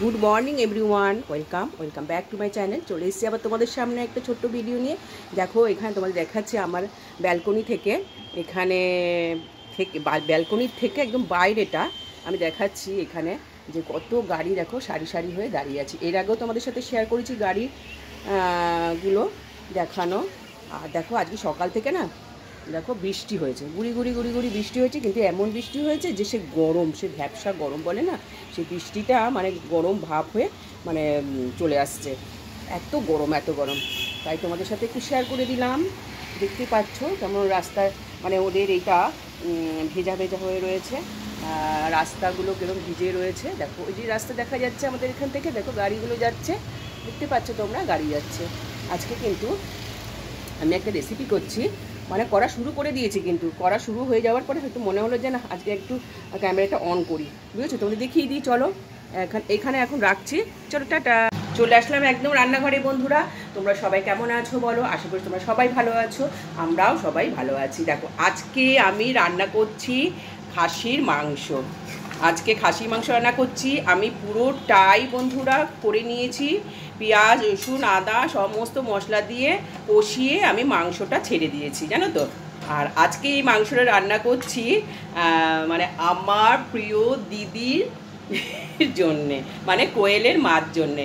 Good morning everyone, welcome back to my channel. চলে এসেছি আবার তোমাদের সামনে একটা ছোট্ট ভিডিও নিয়ে। দেখো এখানে তোমাদের দেখাচ্ছি আমার ব্যালকনি থেকে, এখানে থেকে ব্যালকনির থেকে একদম বাইরেটা আমি দেখাচ্ছি। এখানে যে কত গাড়ি দেখো সারি সারি হয়ে দাঁড়িয়ে আছে। এর আগেও তোমাদের সাথে শেয়ার করেছি গাড়ি গুলো দেখানো। আর দেখো আজকে সকাল থেকে না দেখো বৃষ্টি হয়েছে, গুড়ি গুড়ি বৃষ্টি হয়েছে, কিন্তু এমন বৃষ্টি হয়েছে যে সে গরম, সে ভ্যাপসা গরম বলে না, সেই বৃষ্টিটা মানে গরম ভাব হয়ে মানে চলে আসছে। এত গরম, তাই তোমাদের সাথে একটু শেয়ার করে দিলাম। দেখতে পাচ্ছ কেমন রাস্তায় মানে ওদের এইটা ভেজা ভেজা হয়ে রয়েছে, রাস্তাগুলো কিরকম ভিজে রয়েছে। দেখো ওই যে রাস্তা দেখা যাচ্ছে আমাদের এখান থেকে, দেখো গাড়িগুলো যাচ্ছে, দেখতে পাচ্ছ তোমরা, গাড়ি যাচ্ছে। আজকে কিন্তু আমি একটা রেসিপি করছি, মানে করা শুরু করে দিয়েছি, কিন্তু করা শুরু হয়ে যাওয়ার পরে হয়তো মনে হলো যে না আজকে একটু ক্যামেরাটা অন করি, বুঝেছো? তোমাদের দেখিয়ে দিই, চলো এখানে এখন রাখছি, চলো টাটা। চলে আসলাম একদম রান্নাঘরে। বন্ধুরা তোমরা সবাই কেমন আছো বলো? আশা করি তোমরা সবাই ভালো আছো, আমরাও সবাই ভালো আছি। দেখো আজকে আমি রান্না করছি খাসির মাংস। আজকে খাসির মাংস রান্না করছি আমি, পুরোটাই বন্ধুরা করে নিয়েছি। পেঁয়াজ রসুন আদা সমস্ত মশলা দিয়ে কষিয়ে আমি মাংসটা ছেড়ে দিয়েছি, জানো তো। আর আজকে এই মাংসটা রান্না করছি মানে আমার প্রিয় দিদির জন্যে, মানে কোয়েলের মার জন্যে।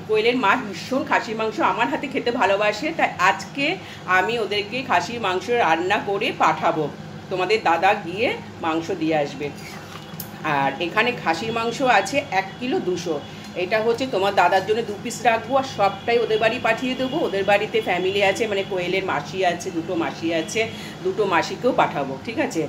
কোয়েলের মা ভীষণ খাসির মাংস আমার হাতে খেতে ভালোবাসে, তাই আজকে আমি ওদেরকে খাসির মাংস রান্না করে পাঠাবো। তোমাদের দাদা গিয়ে মাংস দিয়ে আসবে। আর এখানে খাসির মাংস আছে 1 কিলো 200। এটা হচ্ছে তোমার দাদার জন্য 2 পিস রাখবো, আর সবটাই ওদের বাড়ি পাঠিয়ে দেবো। ওদের বাড়িতে ফ্যামিলি আছে, মানে কোয়েলের মাসি আছে, 2টো মাসি আছে, 2টো মাসিকেও পাঠাবো, ঠিক আছে।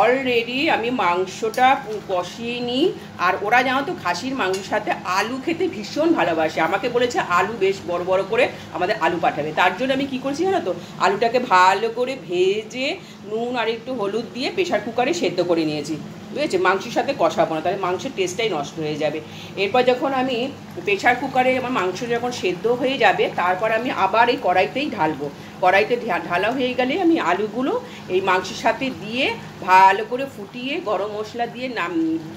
অলরেডি আমি মাংসটা কষিয়ে নিই। আর ওরা জানো তো খাসির মাংসের সাথে আলু খেতে ভীষণ ভালোবাসে, আমাকে বলেছে আলু বেশ বড় বড় করে আমাদের আলু পাঠাবে। তার জন্য আমি কী করছি জানো তো, আলুটাকে ভালো করে ভেজে নুন আর একটু হলুদ দিয়ে প্রেশার কুকারে সেদ্ধ করে নিয়েছি, বুঝেছে? মাংসের সাথে কষাবো না, তাহলে মাংসের টেস্টটাই নষ্ট হয়ে যাবে। এরপর যখন আমি প্রেশার কুকারে আমার মাংস যখন সেদ্ধ হয়ে যাবে, তারপর আমি আবার এই কড়াইতেই ঢালবো। কড়াইতে ঢালা হয়ে গেলে আমি আলুগুলো এই মাংসের সাথে দিয়ে ভালো করে ফুটিয়ে গরম মশলা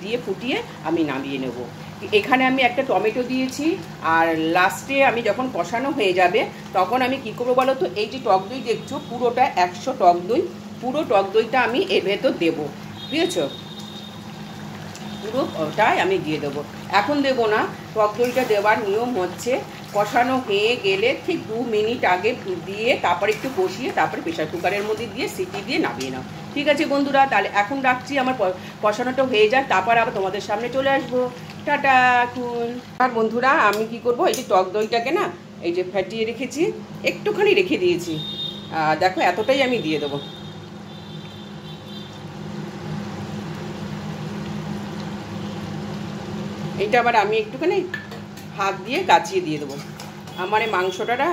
দিয়ে ফুটিয়ে আমি নামিয়ে নেব। এখানে আমি একটা টমেটো দিয়েছি। আর লাস্টে আমি যখন কষানো হয়ে যাবে তখন আমি কী করবো বলো তো, এই যে টক দই দেখছো পুরোটা 100 টক দই, পুরো টক দইটা আমি এর ভেতর দেবো, বুঝেছো? পুরো ওটাই আমি দিয়ে দেবো, এখন দেবো না। টক দইটা দেওয়ার নিয়ম হচ্ছে কষানো হয়ে গেলে ঠিক 2 মিনিট আগে দিয়ে তারপরে একটু কষিয়ে তারপরে প্রেশার কুকারের মধ্যে দিয়ে সিটি দিয়ে নামিয়ে নাও। ঠিক আছে বন্ধুরা, তাহলে এখন রাখছি, আমার কষানোটা হয়ে যায়, তারপর আবার তোমাদের সামনে চলে আসবো। টাটা এখন। আর বন্ধুরা আমি কি করব, এই যে টক দইটাকে না এই যে ফাটিয়ে রেখেছি, একটুখানি রেখে দিয়েছি, দেখো এতটাই আমি দিয়ে দেবো। এইটা আবার আমি একটুখানি হাত দিয়ে কাচিয়ে দিয়ে দেবো। আমার এই মাংসটা না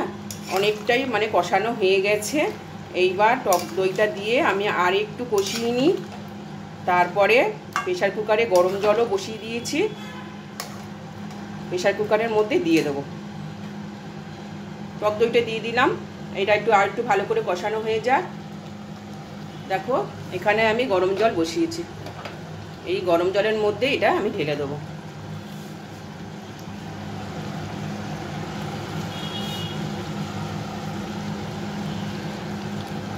অনেকটাই মানে কষানো হয়ে গেছে। এইবার টক দইটা দিয়ে আমি আর একটু কষিয়ে নিই। তারপরে প্রেশার কুকারে গরম জলও বসিয়ে দিয়েছি, প্রেশার কুকারের মধ্যে দিয়ে দেবো। টক দইটা দিয়ে দিলাম, এটা আর একটু ভালো করে কষানো হয়ে যাক। দেখো এখানে আমি গরম জল বসিয়েছি, এই গরম জলের মধ্যে এটা আমি ঢেলে দেবো।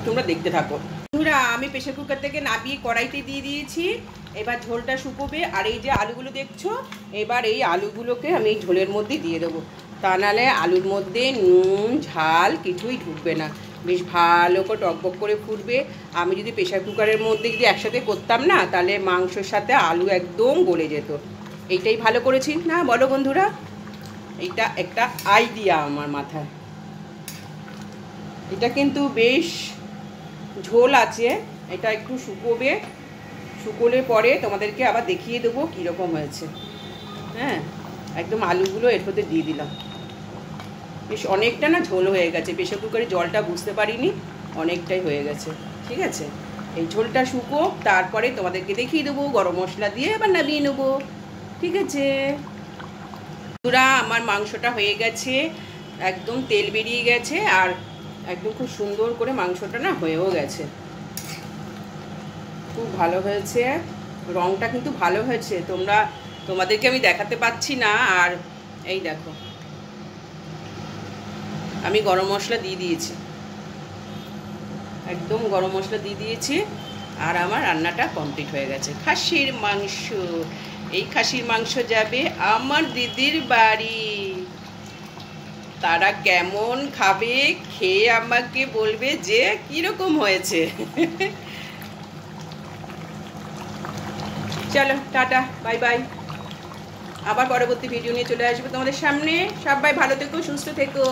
তোমরা দেখতে থাকো। বন্ধুরা আমি প্রেশার কুকার থেকে নামিয়ে কড়াইতে দিয়ে দিয়েছি, এবার ঝোলটা শুকোবে। আর এই যে আলুগুলো দেখছো, এবার এই আলুগুলোকে আমি এই ঝোলের মধ্যে দিয়ে দেবো, তা নাহলে আলুর মধ্যে নুন ঝাল কিছুই ঢুকবে না, বেশ ভালো করে টকবক করে ফুটবে। আমি যদি প্রেশার কুকারের মধ্যে যদি একসাথে করতাম না, তাহলে মাংসের সাথে আলু একদম গলে যেত। এইটাই ভালো করেছি না বলো বন্ধুরা? এইটা একটা আইডিয়া আমার মাথায়। এটা কিন্তু বেশ ঝোল আছে, এটা একটু শুকোবে, শুকোলে পরে তোমাদেরকে আবার দেখিয়ে দেবো কীরকম হয়েছে। হ্যাঁ একদম আলুগুলো এর মধ্যে দিয়ে দিলাম, বেশ অনেকটা না ঝোল হয়ে গেছে, প্রেশার কুকারে জলটা বুঝতে পারিনি, অনেকটাই হয়ে গেছে। ঠিক আছে, এই ঝোলটা শুকোক, তারপরে তোমাদেরকে দেখিয়ে দেবো গরম মশলা দিয়ে আবার নামিয়ে নেবো। ঠিক আছে বন্ধুরা, আমার মাংসটা হয়ে গেছে, একদম তেল বেরিয়ে গেছে, আর একদম খুব সুন্দর করে মাংসটা না হয়েও গেছে, খুব ভালো হয়েছে। রঙটা কিন্তু ভালো হয়েছে, তোমরা তোমাদেরকে আমি দেখাতে পাচ্ছি না। আর এই দেখো, আমি গরম মশলা দিয়ে দিয়েছি, একদম গরম মশলা দিয়ে দিয়েছি। আর আমার রান্নাটা কমপ্লিট হয়ে গেছে। খাসির মাংস, এই খাসির মাংস যাবে আমার দিদির বাড়ি। তারা কেমন খাবে, খেয়ে আমাকে বলবে যে কিরকম হয়েছে। চলো টাটা, বাই বাই। আবার পরবর্তী ভিডিও নিয়ে চলে আসবো তোমাদের সামনে। সবাই ভালো থেকো, সুস্থ থেকো।